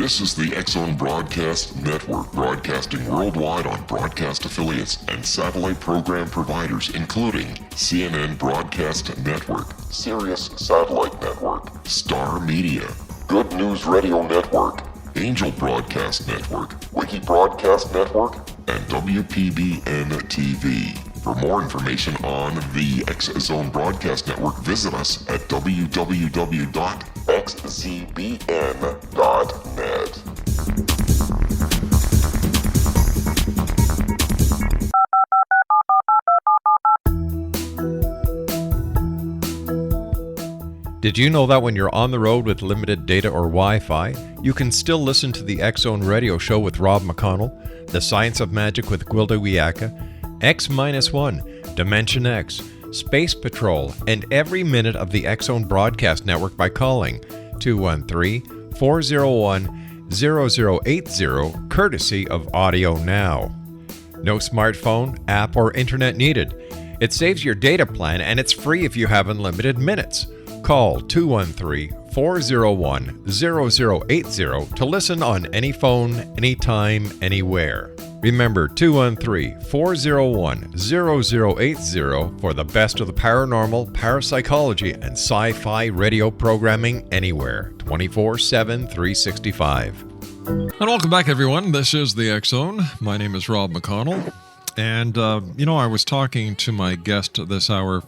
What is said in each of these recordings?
This is the X-Zone Broadcast Network, broadcasting worldwide on broadcast affiliates and satellite program providers, including CNN Broadcast Network, Sirius Satellite Network, Star Media, Good News Radio Network, Angel Broadcast Network, Wiki Broadcast Network, and WPBN TV. For more information on the X-Zone Broadcast Network, visit us at www.xzbn.net. Did you know that when you're on the road with limited data or Wi-Fi, you can still listen to the X-Zone Radio Show with Rob McConnell, The Science of Magic with Gwilda Wiyaka, X-1, Dimension X, Space Patrol, and every minute of the X-Zone Broadcast Network by calling 213-401-0080, courtesy of Audio Now. No smartphone, app, or internet needed. It saves your data plan, and it's free if you have unlimited minutes. Call 213-401-0080 to listen on any phone, anytime, anywhere. Remember, 213-401-0080 for the best of the paranormal, parapsychology, and sci-fi radio programming anywhere, 24/7, 365. And welcome back, everyone. This is the X-Zone. My name is Rob McConnell. And, I was talking to my guest this hour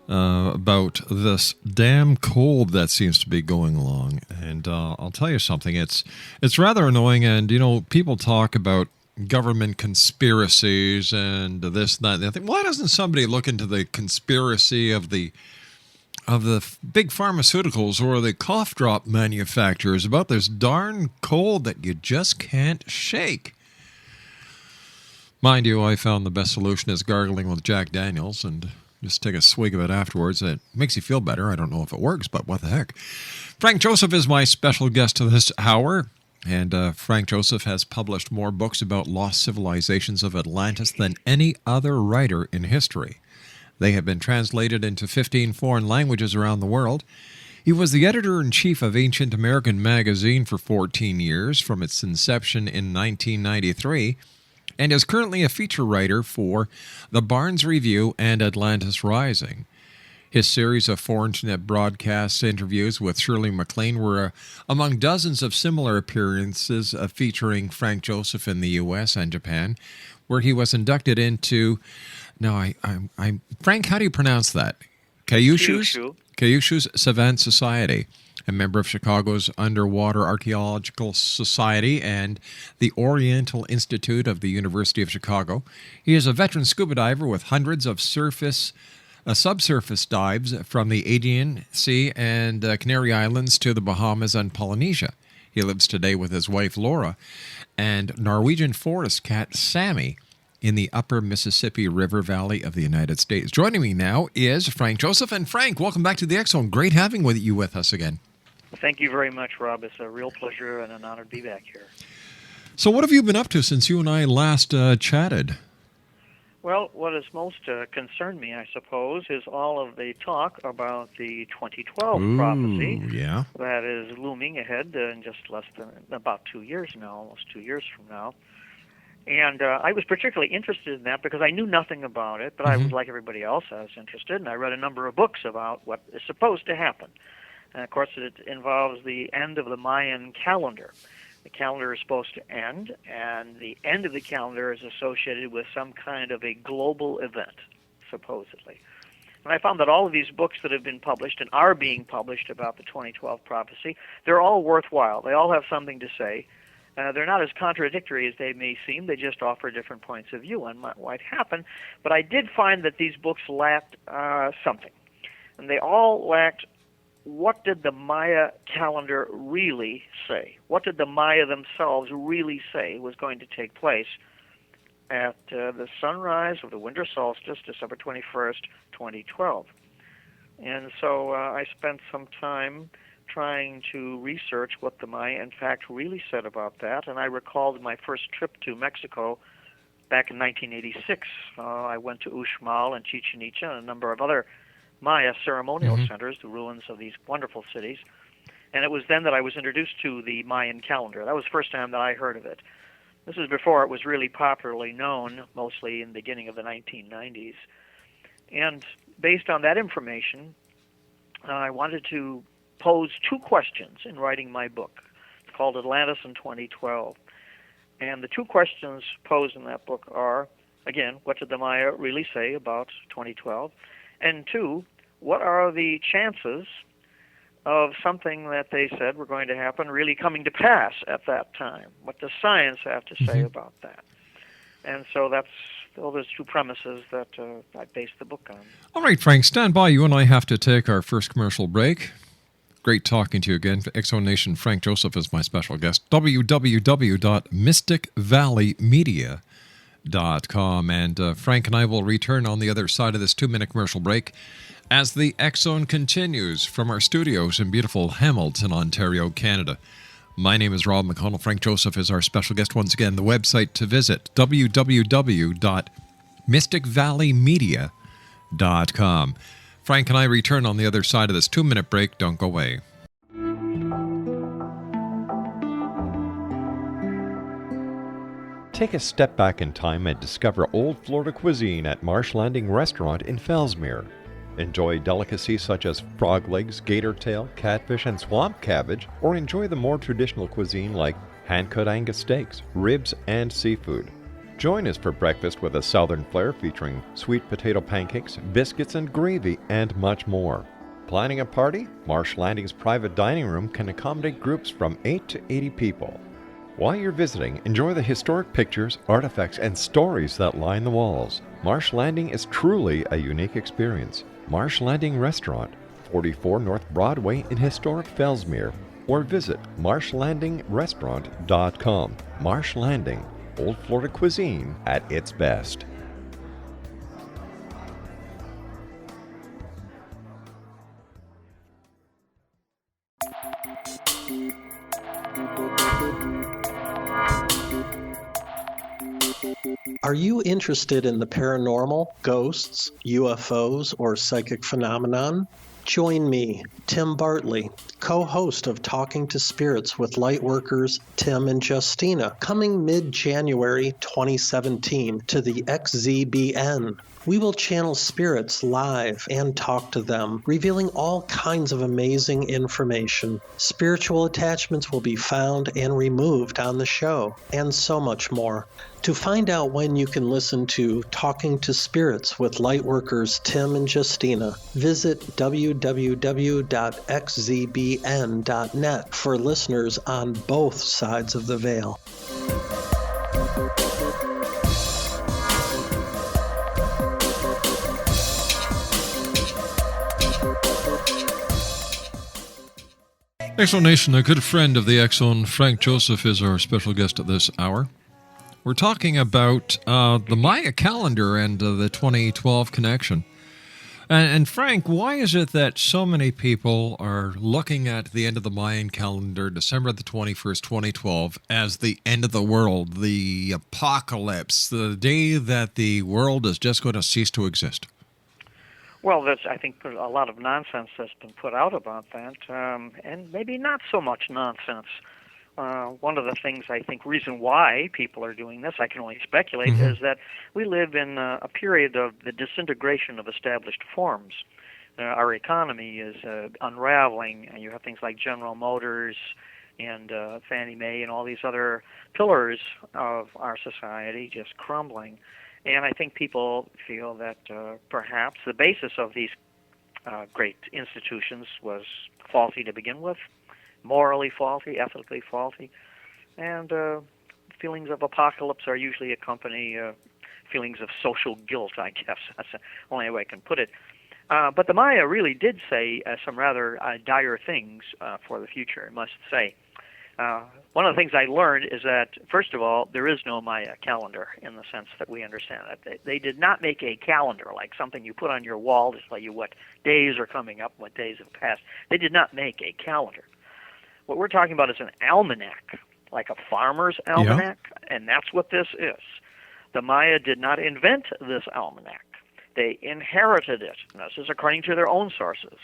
about this damn cold that seems to be going along. And I'll tell you something. It's rather annoying. And, people talk about government conspiracies and this, that, and the other thing. Why doesn't somebody look into the conspiracy of the big pharmaceuticals or the cough drop manufacturers about this darn cold that you just can't shake? Mind you, I found the best solution is gargling with Jack Daniels and just take a swig of it afterwards. It makes you feel better. I don't know if it works, but what the heck. Frank Joseph is my special guest this hour. And Frank Joseph has published more books about lost civilizations of Atlantis than any other writer in history. They have been translated into 15 foreign languages around the world. He was the editor-in-chief of Ancient American magazine for 14 years, from its inception in 1993, and is currently a feature writer for The Barnes Review and Atlantis Rising. His series of 4 internet broadcast interviews with Shirley MacLaine were among dozens of similar appearances featuring Frank Joseph in the U.S. and Japan, where he was inducted into... Frank, how do you pronounce that? Kyushu's Savant Society, a member of Chicago's Underwater Archaeological Society and the Oriental Institute of the University of Chicago. He is a veteran scuba diver with hundreds of subsurface dives from the Aegean Sea and Canary Islands to the Bahamas and Polynesia. He lives today with his wife Laura and Norwegian forest cat Sammy in the upper Mississippi River Valley of the United States. Joining me now is Frank Joseph. And Frank, welcome back to the X-Zone. Great having you with us again. Thank you very much, Rob. It's a real pleasure and an honor to be back here. So what have you been up to since you and I last chatted? Well, what has most concerned me, I suppose, is all of the talk about the 2012 prophecy that is looming ahead in just less than about 2 years now, almost 2 years from now. And I was particularly interested in that because I knew nothing about it, but I was like everybody else, I was interested, and I read a number of books about what is supposed to happen. And, of course, it involves the end of the Mayan calendar. The calendar is supposed to end, and the end of the calendar is associated with some kind of a global event, supposedly. And I found that all of these books that have been published and are being published about the 2012 prophecy, they're all worthwhile. They all have something to say. They're not as contradictory as they may seem. They just offer different points of view on what might happen. But I did find that these books lacked something. And they all lacked, what did the Maya calendar really say? What did the Maya themselves really say was going to take place at the sunrise of the winter solstice, December 21st, 2012? And so I spent some time trying to research what the Maya, in fact, really said about that. And I recalled my first trip to Mexico back in 1986. I went to Uxmal and Chichen Itza and a number of other Maya ceremonial centers, the ruins of these wonderful cities. And it was then that I was introduced to the Mayan calendar. That was the first time that I heard of it. This is before it was really popularly known, mostly in the beginning of the 1990s. And based on that information, I wanted to pose two questions in writing my book. It's called Atlantis in 2012. And the two questions posed in that book are, again, what did the Maya really say about 2012? And two, what are the chances of something that they said were going to happen really coming to pass at that time? What does science have to say about that? And so those are two premises that I based the book on. All right, Frank, stand by. You and I have to take our first commercial break. Great talking to you again. Exo Nation, Frank Joseph is my special guest. www.mysticvalleymedia.com. And Frank and I will return on the other side of this 2-minute commercial break as the X Zone continues from our studios in beautiful Hamilton, Ontario, Canada. My name is Rob McConnell. Frank Joseph is our special guest once again. The website to visit, www.mysticvalleymedia.com. Frank and I return on the other side of this 2-minute break. Don't go away. Take a step back in time and discover old Florida cuisine at Marsh Landing Restaurant in Fellsmere. Enjoy delicacies such as frog legs, gator tail, catfish, and swamp cabbage, or enjoy the more traditional cuisine like hand-cut Angus steaks, ribs, and seafood. Join us for breakfast with a southern flair featuring sweet potato pancakes, biscuits and gravy, and much more. Planning a party? Marsh Landing's private dining room can accommodate groups from 8 to 80 people. While you're visiting, enjoy the historic pictures, artifacts, and stories that line the walls. Marsh Landing is truly a unique experience. Marsh Landing Restaurant, 44 North Broadway in historic Fellsmere, or visit marshlandingrestaurant.com. Marsh Landing, old Florida cuisine at its best. Are you interested in the paranormal, ghosts, UFOs, or psychic phenomenon? Join me, Tim Bartley, co-host of Talking to Spirits with Lightworkers Tim and Justina, coming mid-January 2017 to the XZBN. We will channel spirits live and talk to them, revealing all kinds of amazing information. Spiritual attachments will be found and removed on the show, and so much more. To find out when you can listen to Talking to Spirits with Lightworkers Tim and Justina, visit www.xzbn.net for listeners on both sides of the veil. Exo Nation, a good friend of the X Zone, Frank Joseph, is our special guest at this hour. We're talking about the Maya calendar and the 2012 connection. And Frank, why is it that so many people are looking at the end of the Mayan calendar, December the 21st, 2012, as the end of the world, the apocalypse, the day that the world is just going to cease to exist? Well, I think there's a lot of nonsense that's been put out about that, and maybe not so much nonsense. One of the things I think reason why people are doing this, I can only speculate, is that we live in a period of the disintegration of established forms. Our economy is unraveling, and you have things like General Motors and Fannie Mae and all these other pillars of our society just crumbling. And I think people feel that perhaps the basis of these great institutions was faulty to begin with, morally faulty, ethically faulty, and feelings of apocalypse are usually accompany feelings of social guilt, I guess. That's the only way I can put it. But the Maya really did say some rather dire things for the future, I must say. One of the things I learned is that, first of all, there is no Maya calendar in the sense that we understand it. They did not make a calendar, like something you put on your wall to tell you what days are coming up, what days have passed. They did not make a calendar. What we're talking about is an almanac, like a farmer's almanac, and that's what this is. The Maya did not invent this almanac. They inherited it. And this is according to their own sources.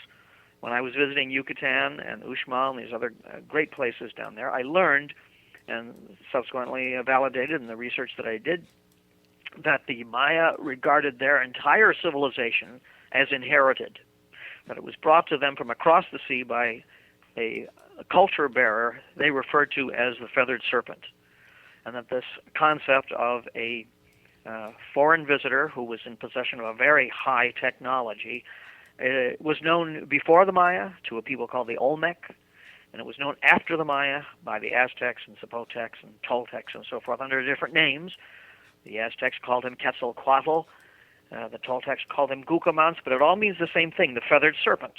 when I was visiting Yucatan and Uxmal and these other great places down there, I learned, and subsequently validated in the research that I did, that the Maya regarded their entire civilization as inherited, that it was brought to them from across the sea by a culture bearer they referred to as the feathered serpent, and that this concept of a foreign visitor who was in possession of a very high technology was known before the Maya to a people called the Olmec, and it was known after the Maya by the Aztecs and Zapotecs and Toltecs and so forth under different names. The Aztecs called him Quetzalcoatl, the Toltecs called him Gucamans, but it all means the same thing, the feathered serpent.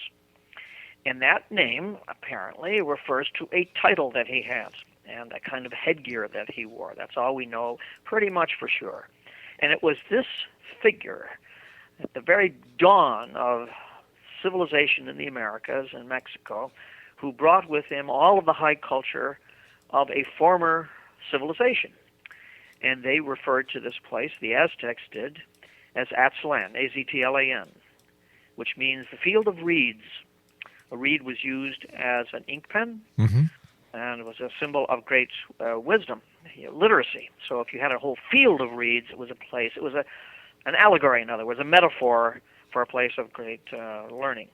And that name apparently refers to a title that he had and a kind of headgear that he wore. That's all we know pretty much for sure. And it was this figure at the very dawn of civilization in the Americas and Mexico who brought with him all of the high culture of a former civilization. And they referred to this place, the Aztecs did, as Aztlan, A-Z-T-L-A-N, which means the field of reeds. A reed was used as an ink pen, and it was a symbol of great wisdom, literacy. So if you had a whole field of reeds, it was a place, it was an allegory, in other words, a metaphor for a place of great learning.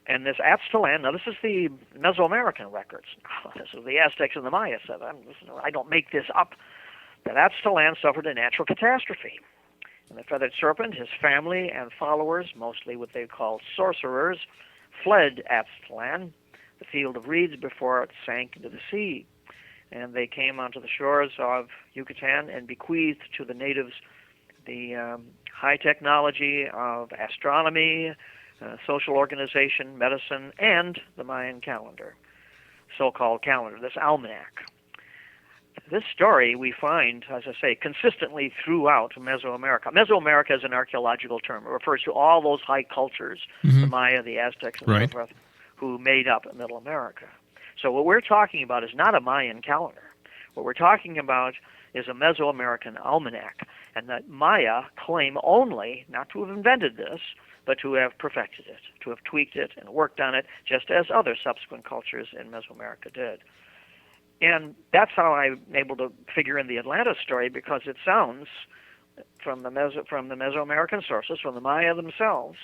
And this Aztlan, now this is the Mesoamerican records. This is the Aztecs and the Maya said. I don't make this up. That Aztlan suffered a natural catastrophe. And the feathered serpent, his family and followers, mostly what they called sorcerers, fled Aztlan, the field of reeds, before it sank into the sea. And they came onto the shores of Yucatan and bequeathed to the natives the high technology of astronomy, social organization, medicine, and the Mayan calendar, so-called calendar, this almanac. This story we find, as I say, consistently throughout Mesoamerica. Mesoamerica is an archaeological term. It refers to all those high cultures, the Maya, the Aztecs, and so forth, who made up Middle America. So what we're talking about is not a Mayan calendar. What we're talking about is a Mesoamerican almanac, and that Maya claim only not to have invented this, but to have perfected it, to have tweaked it and worked on it, just as other subsequent cultures in Mesoamerica did. And that's how I'm able to figure in the Atlantis story, because it sounds, from the Mesoamerican sources, from the Maya themselves,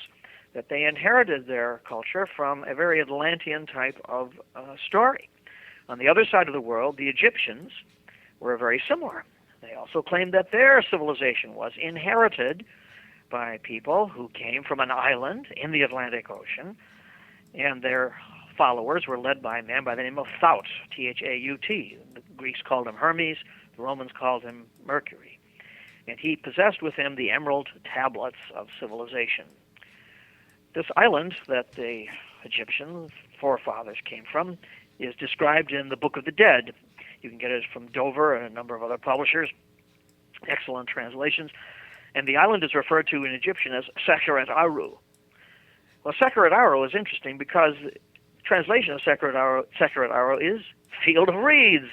that they inherited their culture from a very Atlantean type of story. On the other side of the world, the Egyptians were very similar. They also claimed that their civilization was inherited by people who came from an island in the Atlantic Ocean, and their followers were led by a man by the name of Thaut, T-H-A-U-T. The Greeks called him Hermes, the Romans called him Mercury. And he possessed with him the emerald tablets of civilization. This island that the Egyptian forefathers came from is described in the Book of the Dead. You can get it from Dover and a number of other publishers, excellent translations. And the island is referred to in Egyptian as Sekeret Aru. Well, Sekeret Aru is interesting because the translation of Sekeret Aru is field of reeds,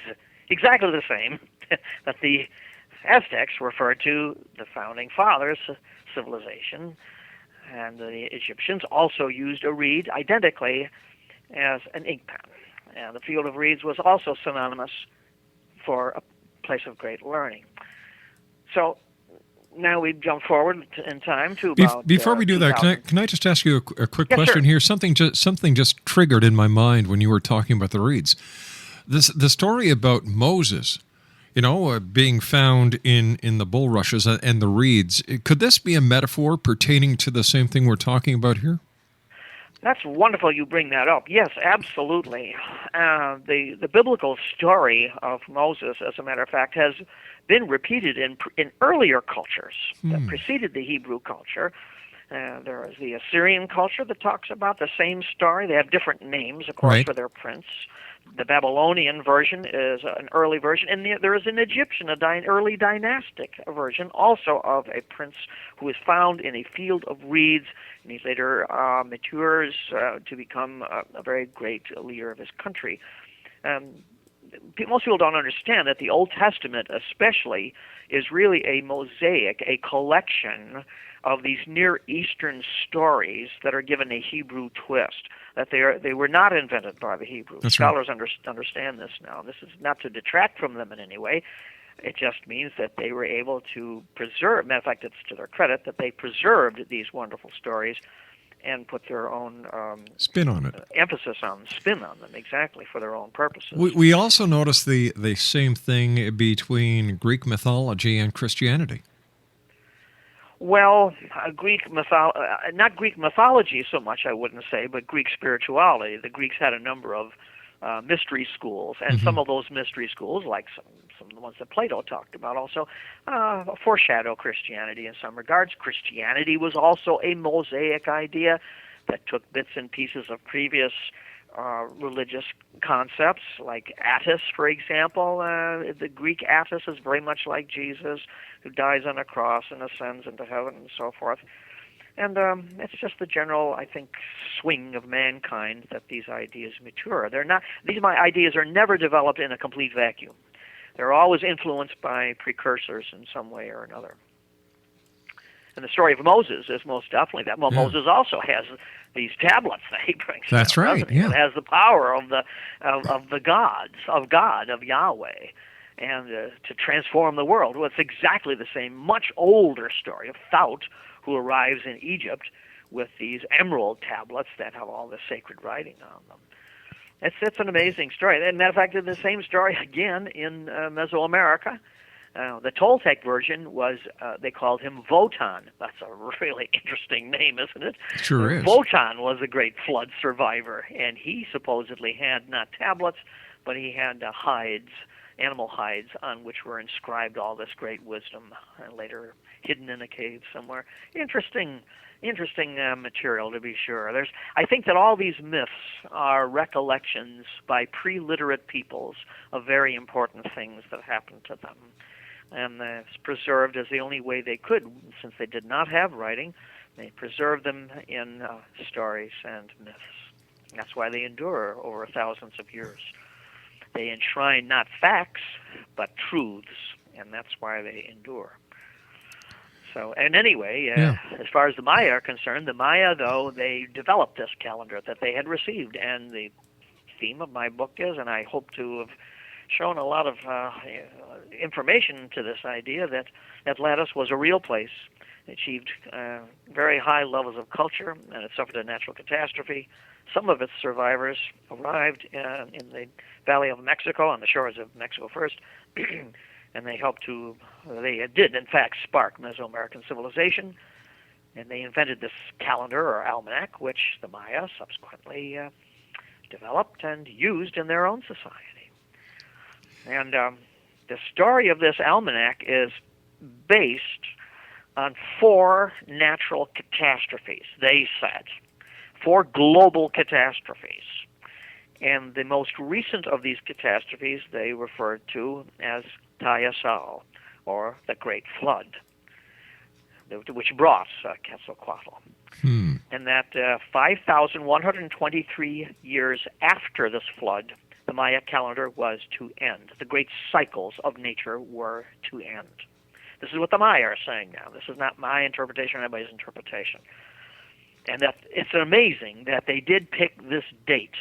exactly the same that the Aztecs referred to the founding fathers' civilization. And the Egyptians also used a reed identically as an ink pen. And the field of reeds was also synonymous for a place of great learning. So now we jump forward in time to about before we do that, can I just ask you a quick question here? Something just triggered in my mind when you were talking about the reeds. The story about Moses, being found in the bulrushes and the reeds. Could this be a metaphor pertaining to the same thing we're talking about here? That's wonderful you bring that up. Yes, absolutely. The biblical story of Moses, as a matter of fact, has been repeated in earlier cultures that preceded the Hebrew culture. There is the Assyrian culture that talks about the same story. They have different names, of course, for their prince. The Babylonian version is an early version, and there is an Egyptian, early dynastic version, also of a prince who is found in a field of reeds, and he later matures to become a very great leader of his country. most people don't understand that the Old Testament especially is really a mosaic, a collection of these Near Eastern stories that are given a Hebrew twist, that they were not invented by the Hebrews. That's Scholars understand this now. This is not to detract from them in any way. It just means that they were able to preserve, matter of fact, it's to their credit, that they preserved these wonderful stories and put their own spin on it, spin on them, exactly, for their own purposes. We also notice the same thing between Greek mythology and Christianity. Well, not Greek mythology so much, I wouldn't say, but Greek spirituality. The Greeks had a number of mystery schools, and some of those mystery schools, like some of the ones that Plato talked about, also foreshadow Christianity in some regards. Christianity was also a mosaic idea that took bits and pieces of previous religious concepts, like Attis, for example. The Greek Attis is very much like Jesus, who dies on a cross and ascends into heaven and so forth. And it's just the general, I think, swing of mankind that these ideas mature. These ideas are never developed in a complete vacuum. They're always influenced by precursors in some way or another. And the story of Moses is most definitely that. Well, Moses also has these tablets that he brings. That's down, right. Yeah. It has the power of the gods, of Yahweh, and to transform the world. Well, it's exactly the same, much older story of Thout, who arrives in Egypt with these emerald tablets that have all the sacred writing on them. It's an amazing story. And matter of fact, it's the same story again in Mesoamerica. The Toltec version was, they called him Wotan. That's a really interesting name, isn't it? Sure is. Wotan was a great flood survivor, and he supposedly had not tablets, but he had animal hides, on which were inscribed all this great wisdom, later hidden in a cave somewhere. Interesting material, to be sure. I think that all these myths are recollections by pre-literate peoples of very important things that happened to them. And it's preserved as the only way they could, since they did not have writing. They preserved them in stories and myths. That's why they endure over thousands of years. They enshrine not facts, but truths, and that's why they endure. So, and anyway, as far as the Maya are concerned, the Maya, though, they developed this calendar that they had received, and the theme of my book is, and I hope to have shown a lot of information to this idea, that Atlantis was a real place. It achieved very high levels of culture, and it suffered a natural catastrophe. Some of its survivors arrived in the Valley of Mexico, on the shores of Mexico first, and they did, in fact, spark Mesoamerican civilization, and they invented this calendar or almanac, which the Maya subsequently developed and used in their own society. And the story of this almanac is based on 4 natural catastrophes, they said, 4 global catastrophes. And the most recent of these catastrophes they referred to as Tayasal, or the Great Flood, which brought Quetzalcoatl. And that 5,123 years after this flood, the Maya calendar was to end. The great cycles of nature were to end. This is what the Maya are saying now. This is not my interpretation or anybody's interpretation. And that it's amazing that they did pick this date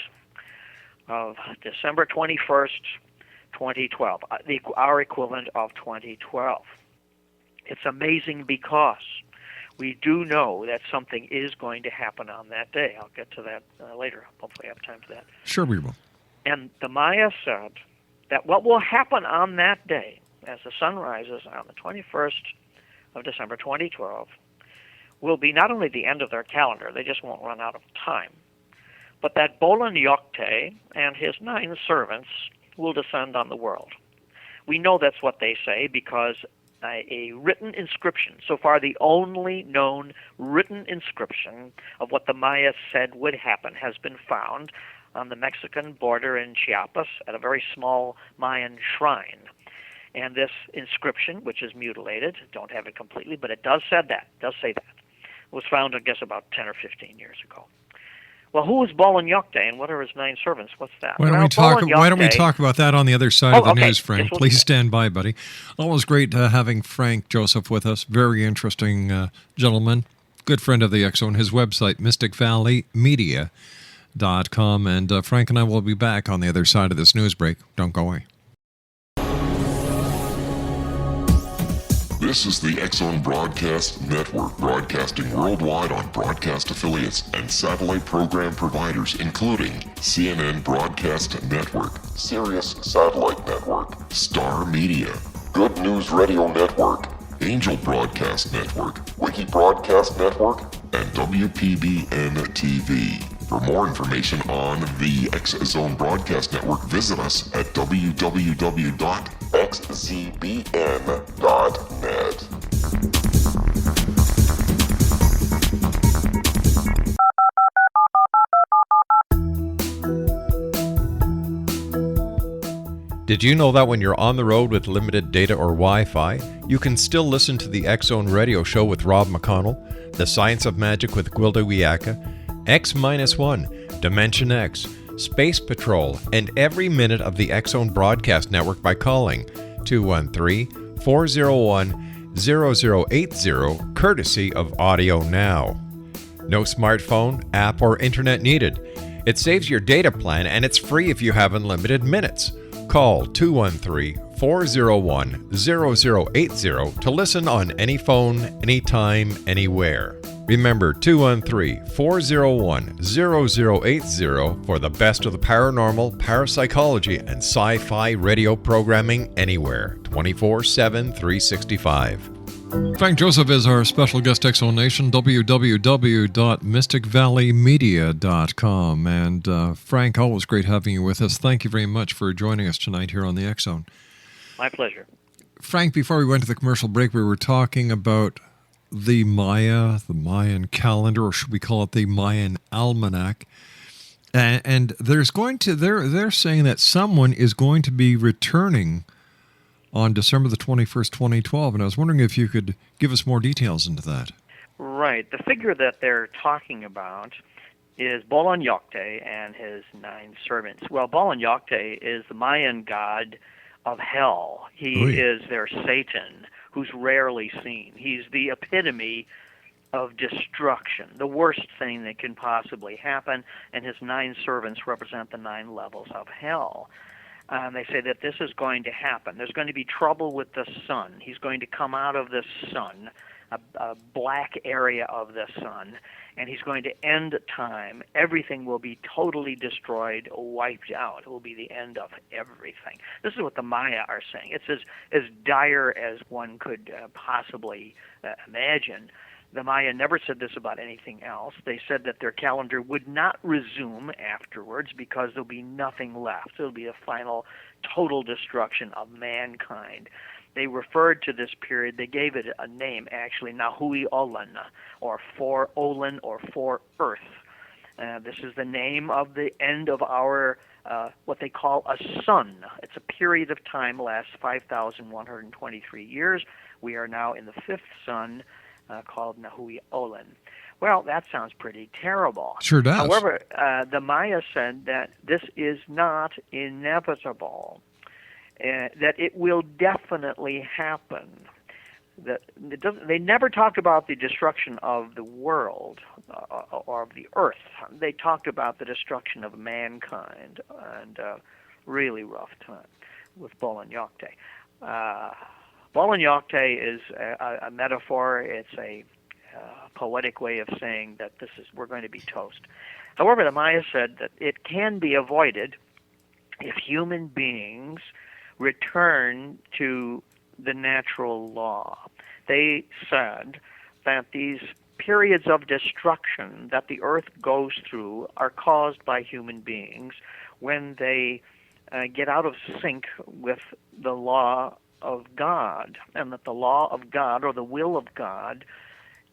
of December 21st, 2012, our equivalent of 2012. It's amazing because we do know that something is going to happen on that day. I'll get to that later. Hopefully I have time for that. Sure we will. And the Maya said that what will happen on that day, as the sun rises on the 21st of December 2012, will be not only the end of their calendar, they just won't run out of time, but that Bolan Yokte and his 9 servants will descend on the world. We know that's what they say because a written inscription, so far the only known written inscription of what the Maya said would happen, has been found on the Mexican border in Chiapas at a very small Mayan shrine. And this inscription, which is mutilated, don't have it completely, but it does say that, was found, I guess, about 10 or 15 years ago. Well, who is Bol and Yokte, and what are his 9 servants? What's that? Why don't we talk about that on the other side of the news, Frank? Please stand by, buddy. Always great having Frank Joseph with us. Very interesting gentleman. Good friend of the X Zone. His website, mysticvalleymedia.com. And Frank and I will be back on the other side of this news break. Don't go away. This is the X Zone Broadcast Network, broadcasting worldwide on broadcast affiliates and satellite program providers, including CNN Broadcast Network, Sirius Satellite Network, Star Media, Good News Radio Network, Angel Broadcast Network, Wiki Broadcast Network, and WPBN TV. For more information on the X Zone Broadcast Network, visit us at www.xzbn.net. Did you know that when you're on the road with limited data or Wi-Fi, you can still listen to the X Zone Radio Show with Rob McConnell, The Science of Magic with Gwilda Wiyaka, X-1, Dimension X, Space Patrol, and every minute of the X Zone Broadcast Network by calling 213-401-0080, courtesy of Audio Now. No smartphone, app, or internet needed. It saves your data plan and it's free if you have unlimited minutes. Call 213-401-0080 to listen on any phone, anytime, anywhere. Remember 213-401-0080 for the best of the paranormal, parapsychology, and sci-fi radio programming anywhere, 24/7, 365. Frank Joseph is our special guest, X Zone Nation, www.mysticvalleymedia.com. And Frank, always great having you with us. Thank you very much for joining us tonight here on the X Zone. My pleasure. Frank, before we went to the commercial break, we were talking about the Maya, the Mayan calendar, or should we call it the Mayan almanac? And they're saying that someone is going to be returning on December the 21st, 2012, and I was wondering if you could give us more details into that. Right. The figure that they're talking about is Bol and Yokte and his 9 servants. Well, Bol and Yokte is the Mayan god of hell. He is their Satan, who's rarely seen. He's the epitome of destruction, the worst thing that can possibly happen, and his 9 servants represent the 9 levels of hell. They say that this is going to happen. There's going to be trouble with the sun. He's going to come out of the sun, a black area of the sun, and he's going to end time. Everything will be totally destroyed, wiped out. It will be the end of everything. This is what the Maya are saying. It's as dire as one could possibly imagine. The Maya never said this about anything else. They said that their calendar would not resume afterwards because there'll be nothing left. It'll be a final total destruction of mankind. They referred to this period, they gave it a name actually, Nahui Olan, or for Olin, or for Earth. This is the name of the end of our, what they call a sun. It's a period of time, lasts 5,123 years. We are now in the 5th sun, called Nahui Olan. Well, that sounds pretty terrible. Sure does. However, the Maya said that this is not inevitable, that it will definitely happen. They never talked about the destruction of the world or of the earth. They talked about the destruction of mankind, and really rough time with Bol and Yokte. Bol and Yokte is a metaphor. It's a poetic way of saying that we're going to be toast. However, the Maya said that it can be avoided if human beings return to the natural law. They said that these periods of destruction that the earth goes through are caused by human beings when they get out of sync with the law of God, and that the law of God, or the will of God,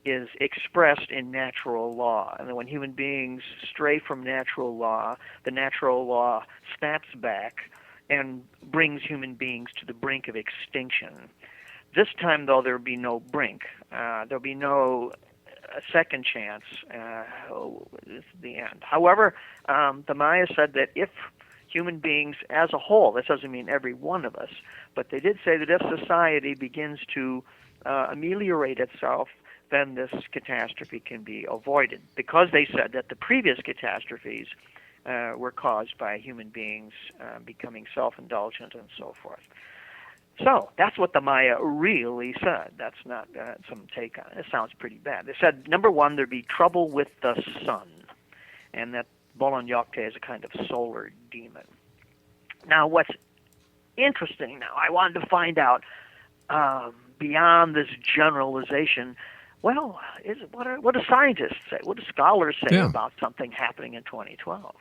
is expressed in natural law. And that when human beings stray from natural law, the natural law snaps back and brings human beings to the brink of extinction. This time, though, there will be no brink. There will be no second chance is the end. However, the Maya said that if human beings as a whole, this doesn't mean every one of us, but they did say that if society begins to ameliorate itself, then this catastrophe can be avoided, because they said that the previous catastrophes were caused by human beings becoming self-indulgent and so forth. So that's what the Maya really said. That's not some take on it. It sounds pretty bad. They said, number one, there'd be trouble with the sun, and that Bolon-Yokte is a kind of solar demon. Now, what's interesting now, I wanted to find out, beyond this generalization, well, what do scientists say? What do scholars say about something happening in 2012?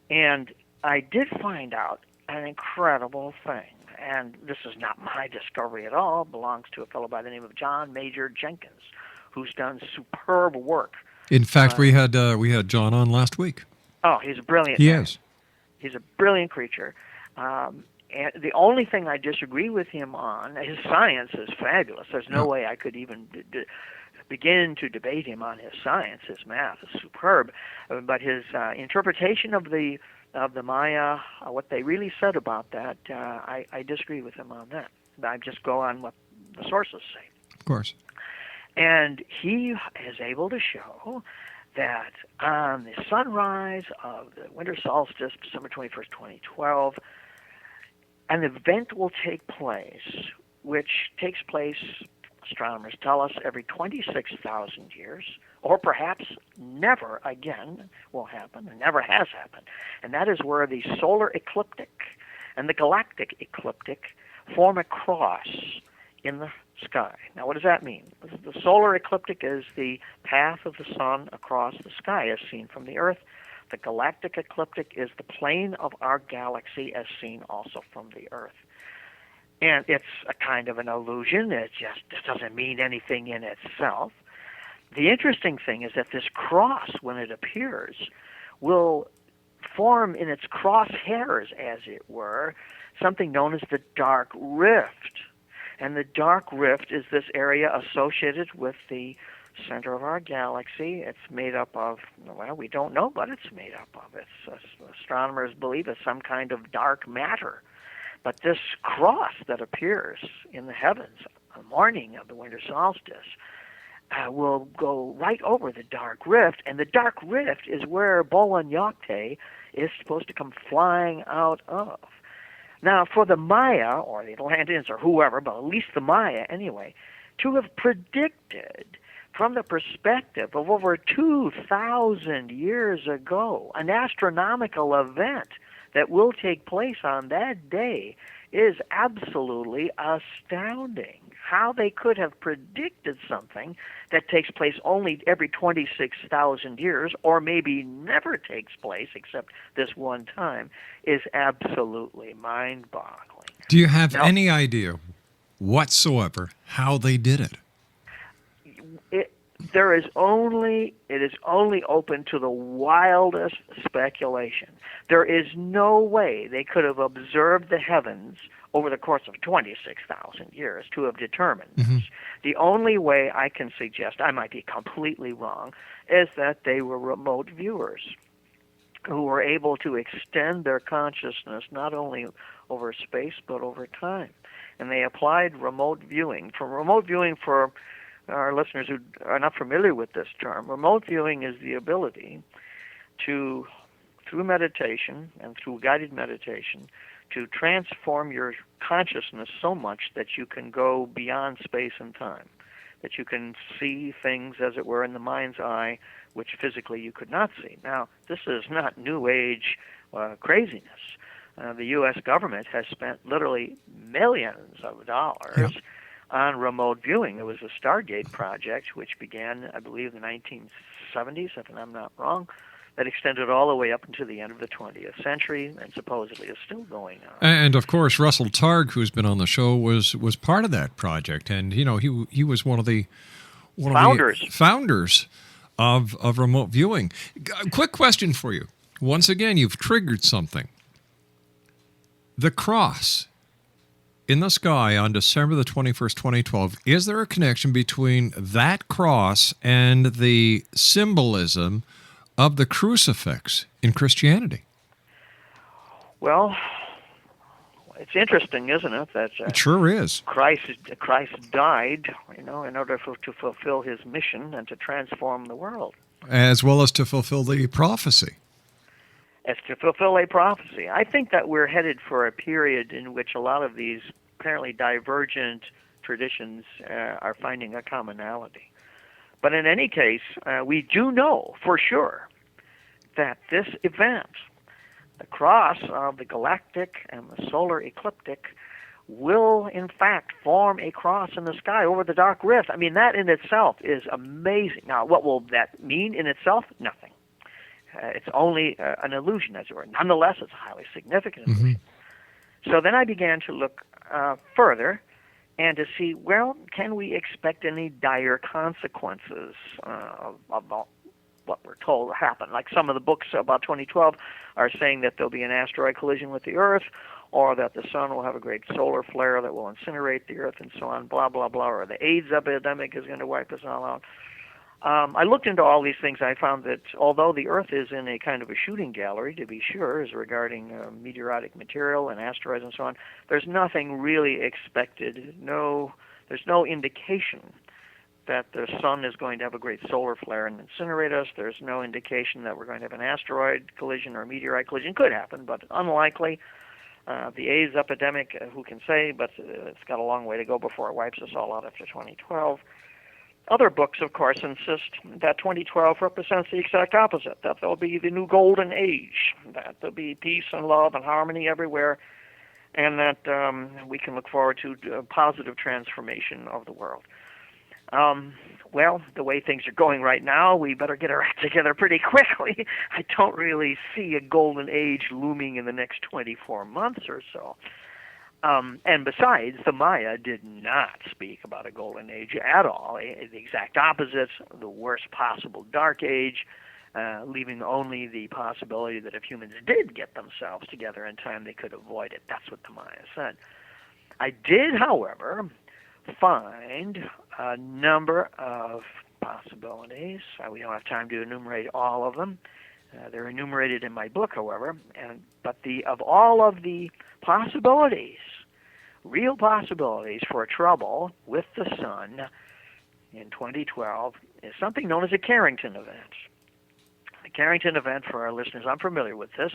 And I did find out an incredible thing. And this is not my discovery at all. It belongs to a fellow by the name of John Major Jenkins, who's done superb work. In fact, we had John on last week. Oh, he's a brilliant He man. is. He's a brilliant creature. And the only thing I disagree with him on, his science is fabulous. There's no way I could even begin to debate him on his science. His math is superb. But his interpretation of the Maya, what they really said about that, I disagree with him on that. I just go on what the sources say. Of course. And he is able to show that on the sunrise of the winter solstice, December 21st, 2012, an event will take place, which takes place, astronomers tell us, every 26,000 years, or perhaps never again will happen, and never has happened. And that is where the solar ecliptic and the galactic ecliptic form a cross in the sky. Now, what does that mean? The solar ecliptic is the path of the sun across the sky as seen from the Earth. The galactic ecliptic is the plane of our galaxy as seen also from the Earth. And it's a kind of an illusion. It doesn't mean anything in itself. The interesting thing is that this cross, when it appears, will form in its crosshairs, as it were, something known as the dark rift. And the dark rift is this area associated with the center of our galaxy. It's made up of, well, we don't know what it's made up of. Astronomers believe it's some kind of dark matter. But this cross that appears in the heavens on the morning of the winter solstice will go right over the dark rift, and the dark rift is where Bolon-Yokte is supposed to come flying out of. Now, for the Maya, or the Atlanteans, or whoever, but at least the Maya anyway, to have predicted from the perspective of over 2,000 years ago an astronomical event that will take place on that day is absolutely astounding. How they could have predicted something that takes place only every 26,000 years, or maybe never takes place except this one time, is absolutely mind-boggling. Do you have any idea whatsoever how they did it? It is only open to the wildest speculation. There is no way they could have observed the heavens over the course of 26,000 years to have determined this. The only way I can suggest, I might be completely wrong, is that they were remote viewers who were able to extend their consciousness not only over space but over time. And they applied remote viewing. For our listeners who are not familiar with this term, remote viewing is the ability to, through meditation and through guided meditation, to transform your consciousness so much that you can go beyond space and time, that you can see things, as it were, in the mind's eye, which physically you could not see. Now, this is not New Age craziness. The U.S. government has spent literally millions of dollars on remote viewing. There was a Stargate project, which began, I believe, in the 1970s, if I'm not wrong, that extended all the way up into the end of the 20th century and supposedly is still going on. And, of course, Russell Targ, who's been on the show, was part of that project. And, you know, he was one of the founders of remote viewing. Quick question for you. Once again, you've triggered something. The cross. in the sky on December the 21st, 2012, is there a connection between that cross and the symbolism of the crucifix in Christianity? Well, it's interesting, isn't it? That It sure is. Christ died, in order to fulfill his mission and to transform the world. As well as to fulfill the prophecy. As to fulfill a prophecy. I think that we're headed for a period in which a lot of these apparently divergent traditions are finding a commonality. But in any case, we do know for sure that this event, the cross of the galactic and the solar ecliptic, will in fact form a cross in the sky over the dark rift. I mean, that in itself is amazing. Now, what will that mean in itself? Nothing. It's only an illusion, as it were. Nonetheless, it's a highly significant illusion. So then I began to look further and to see, well, can we expect any dire consequences of what we're told will happen? Like some of the books about 2012 are saying that there'll be an asteroid collision with the Earth, or that the sun will have a great solar flare that will incinerate the Earth and so on, blah, blah, blah, or the AIDS epidemic is going to wipe us all out. I looked into all these things. I found that although the Earth is in a kind of a shooting gallery, to be sure, as regarding meteoritic material and asteroids and so on, there's nothing really expected. There's no indication that the sun is going to have a great solar flare and incinerate us. There's no indication that we're going to have an asteroid collision or a meteorite collision. Could happen, but unlikely. The AIDS epidemic, who can say, but it's got a long way to go before it wipes us all out after 2012. Other books, of course, insist that 2012 represents the exact opposite, that there'll be the new golden age, that there'll be peace and love and harmony everywhere, and that we can look forward to a positive transformation of the world. Well, the way things are going right now, we better get our act together pretty quickly. I don't really see a golden age looming in the next 24 months or so. And besides, the Maya did not speak about a golden age at all. The exact opposite, the worst possible dark age, leaving only the possibility that if humans did get themselves together in time, they could avoid it. That's what the Maya said. I did, however, find a number of possibilities. We don't have time to enumerate all of them. They're enumerated in my book, however. But of all of the possibilities, real possibilities for trouble with the sun in 2012 is something known as a Carrington event. The Carrington event, for our listeners unfamiliar with this,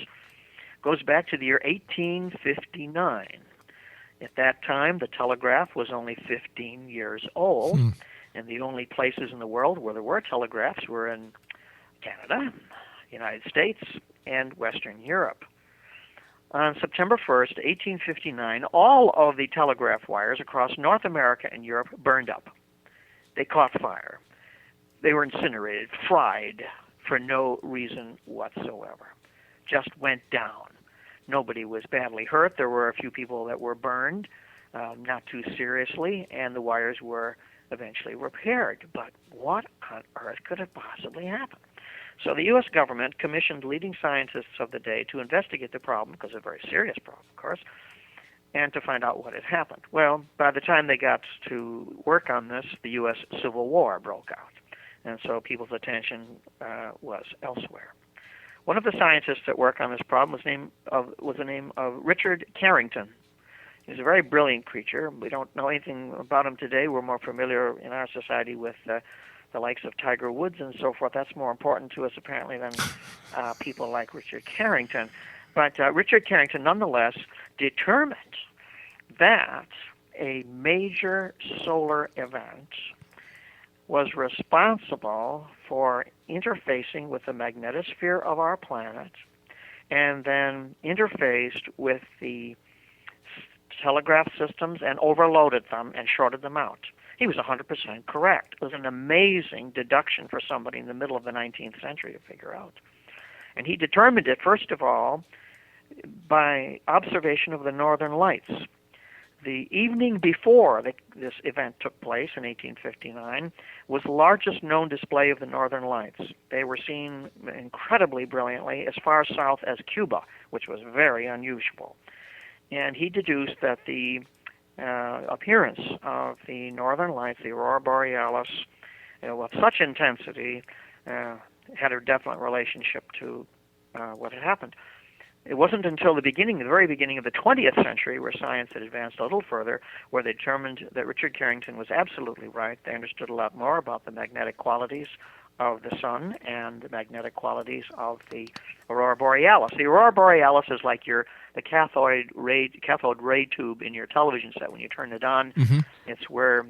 goes back to the year 1859. At that time, the telegraph was only 15 years old, and the only places in the world where there were telegraphs were in Canada, United States, and Western Europe. On September 1st, 1859, all of the telegraph wires across North America and Europe burned up. They caught fire. They were incinerated, fried, for no reason whatsoever. Just went down. Nobody was badly hurt. There were a few people that were burned, not too seriously, and the wires were eventually repaired. But what on earth could have possibly happened? So the U.S. government commissioned leading scientists of the day to investigate the problem, because it's a very serious problem, of course, and to find out what had happened. Well, by the time they got to work on this, the U.S. Civil War broke out, and so people's attention was elsewhere. One of the scientists that worked on this problem was the name of Richard Carrington. He's a very brilliant creature. We don't know anything about him today. We're more familiar in our society with the likes of Tiger Woods and so forth. That's more important to us, apparently, than people like Richard Carrington. But Richard Carrington, nonetheless, determined that a major solar event was responsible for interfacing with the magnetosphere of our planet and then interfaced with the telegraph systems and overloaded them and shorted them out. He was 100% correct. It was an amazing deduction for somebody in the middle of the 19th century to figure out. And he determined it, first of all, by observation of the northern lights. The evening before this event took place in 1859 was the largest known display of the northern lights. They were seen incredibly brilliantly as far south as Cuba, which was very unusual. And he deduced that the appearance of the northern lights, the aurora borealis, with such intensity, had a definite relationship to what had happened. It wasn't until the very beginning of the 20th century, where science had advanced a little further, where they determined that Richard Carrington was absolutely right. They understood a lot more about the magnetic qualities of the sun and the magnetic qualities of the aurora borealis. The aurora borealis is like the cathode ray tube in your television set. When you turn it on, it's where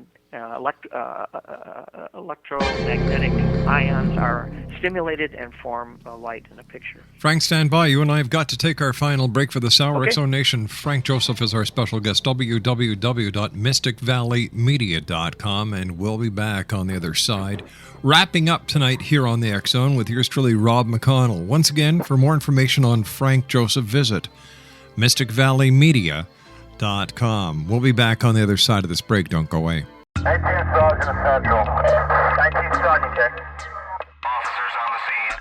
electromagnetic ions are stimulated and form a light in a picture. Frank, stand by. You and I have got to take our final break for this hour. Okay. X-Zone Nation, Frank Joseph is our special guest, www.mysticvalleymedia.com, and we'll be back on the other side, wrapping up tonight here on the X-Zone with yours truly, Rob McConnell. Once again, for more information on Frank Joseph, visit mysticvalleymedia.com. We'll be back on the other side of this break. Don't go away. 18 Sergeant Central. 19 Sergeant check. Officers on the scene.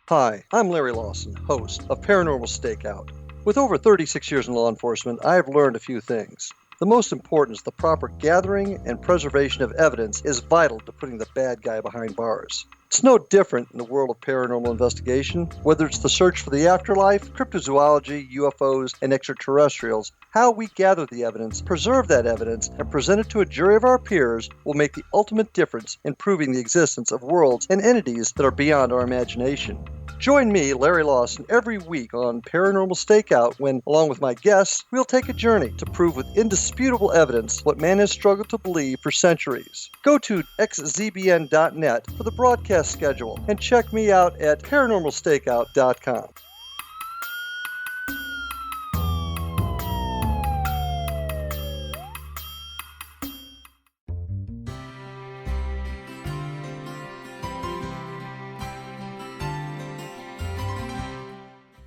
Hi, I'm Larry Lawson, host of Paranormal Stakeout. With over 36 years in law enforcement, I have learned a few things. The most important is the proper gathering and preservation of evidence is vital to putting the bad guy behind bars. It's no different in the world of paranormal investigation. Whether it's the search for the afterlife, cryptozoology, UFOs, and extraterrestrials, how we gather the evidence, preserve that evidence, and present it to a jury of our peers will make the ultimate difference in proving the existence of worlds and entities that are beyond our imagination. Join me, Larry Lawson, every week on Paranormal Stakeout when, along with my guests, we'll take a journey to prove with indisputable evidence what man has struggled to believe for centuries. Go to xzbn.net for the broadcast schedule and check me out at paranormalstakeout.com.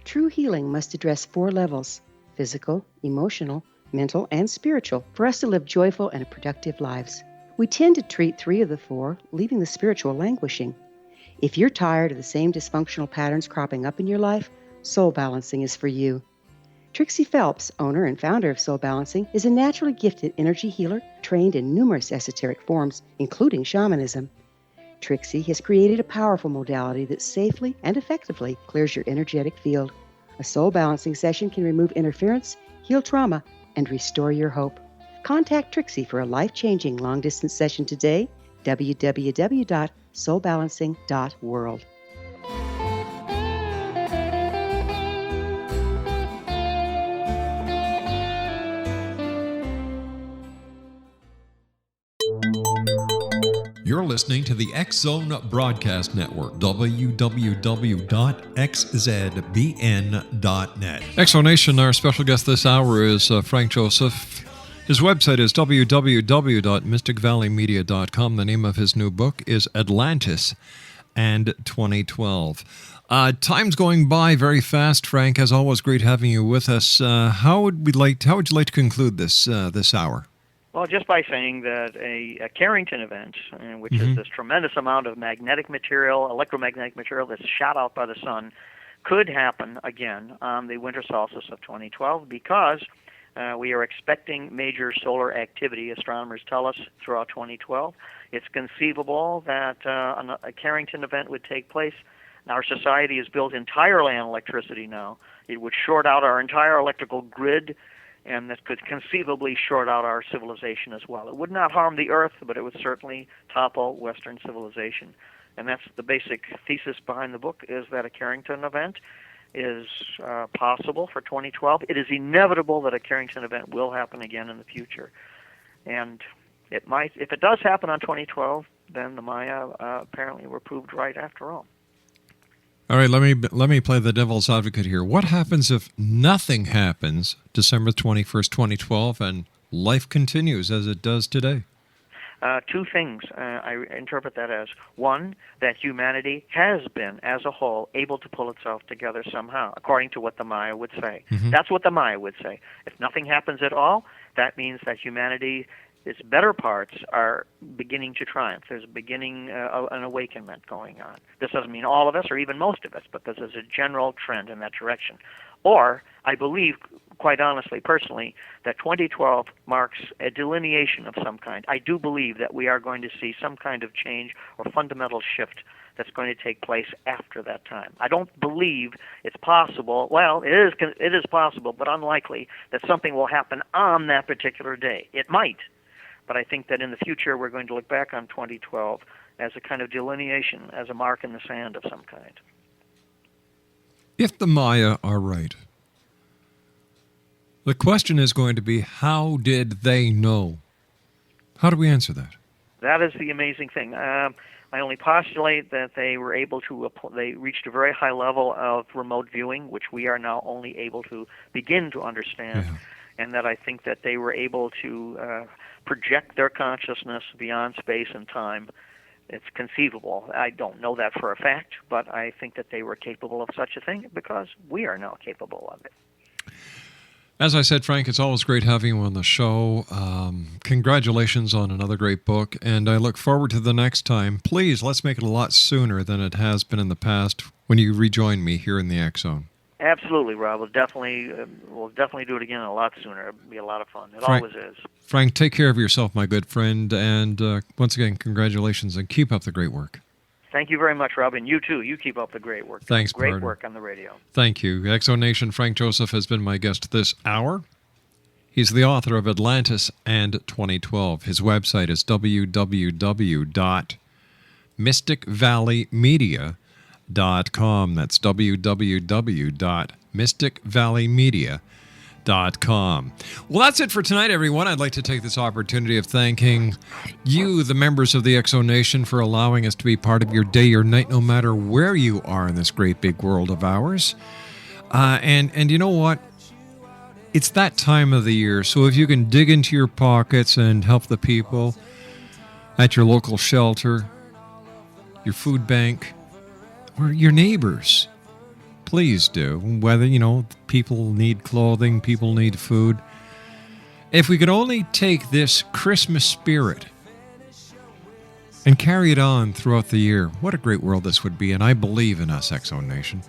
True healing must address 4 levels: physical, emotional, mental, and spiritual, for us to live joyful and productive lives. We tend to treat 3 of the 4, leaving the spiritual languishing. If you're tired of the same dysfunctional patterns cropping up in your life, Soul Balancing is for you. Trixie Phelps, owner and founder of Soul Balancing, is a naturally gifted energy healer trained in numerous esoteric forms, including shamanism. Trixie has created a powerful modality that safely and effectively clears your energetic field. A soul balancing session can remove interference, heal trauma, and restore your hope. Contact Trixie for a life-changing long-distance session today, www.soulbalancing.world. You're listening to the X-Zone Broadcast Network, www.xzbn.net. X-Zone Nation, our special guest this hour is Frank Joseph. His website is www.mysticvalleymedia.com. The name of his new book is Atlantis and 2012. Time's going by very fast, Frank. As always, great having you with us. How would you like to conclude this hour? Well, just by saying that a Carrington event, which is this tremendous amount of magnetic material, electromagnetic material that's shot out by the sun, could happen again on the winter solstice of 2012 because we are expecting major solar activity, astronomers tell us, throughout 2012. It's conceivable that a Carrington event would take place. Our society is built entirely on electricity now. It would short out our entire electrical grid, and that could conceivably short out our civilization as well. It would not harm the Earth, but it would certainly topple Western civilization. And that's the basic thesis behind the book, is that a Carrington event is possible for 2012. It is inevitable that a Carrington event will happen again in the future. And it might, if it does happen on 2012, then the Maya apparently were proved right after all. All right, let me play the devil's advocate here. What happens if nothing happens December 21st, 2012, and life continues as it does today? 2 things I interpret that as. One, that humanity has been, as a whole, able to pull itself together somehow, according to what the Maya would say. That's what the Maya would say. If nothing happens at all, that means that humanity, its better parts, are beginning to triumph. There's beginning an awakenment going on. This doesn't mean all of us or even most of us, but this is a general trend in that direction. Or I believe, quite honestly, personally, that 2012 marks a delineation of some kind. I do believe that we are going to see some kind of change or fundamental shift that's going to take place after that time. I don't believe it's possible. Well, it is possible, but unlikely that something will happen on that particular day. It might, but I think that in the future we're going to look back on 2012 as a kind of delineation, as a mark in the sand of some kind. If the Maya are right, the question is going to be, how did they know? How do we answer that? That is the amazing thing. I only postulate that they were able to, they reached a very high level of remote viewing, which we are now only able to begin to understand, and that I think that they were able to project their consciousness beyond space and time. It's conceivable. I don't know that for a fact, but I think that they were capable of such a thing because we are now capable of it. As I said, Frank, it's always great having you on the show. Congratulations on another great book, and I look forward to the next time. Please, let's make it a lot sooner than it has been in the past when you rejoin me here in the X Zone. Absolutely, Rob. We'll definitely do it again a lot sooner. It'll be a lot of fun. It Frank, always is. Frank, take care of yourself, my good friend, and once again, congratulations, and keep up the great work. Thank you very much, Rob, and you too. You keep up the great work. Thanks, Great partner. work on the radio. Thank you. X Zone Nation, Frank Joseph has been my guest this hour. He's the author of Atlantis and 2012. His website is www.mysticvalleymedia.com. That's www.mysticvalleymedia.com. Well, that's it for tonight, everyone. I'd like to take this opportunity of thanking you, the members of the X Zone Nation, for allowing us to be part of your day or night, no matter where you are in this great big world of ours. And you know what? It's that time of the year, so if you can dig into your pockets and help the people at your local shelter, your food bank, or your neighbors, please do. Whether, people need clothing, people need food. If we could only take this Christmas spirit and carry it on throughout the year, what a great world this would be, and I believe in us, X Zone Nation.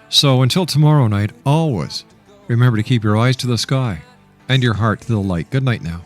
So until tomorrow night, always remember to keep your eyes to the sky and your heart to the light. Good night now.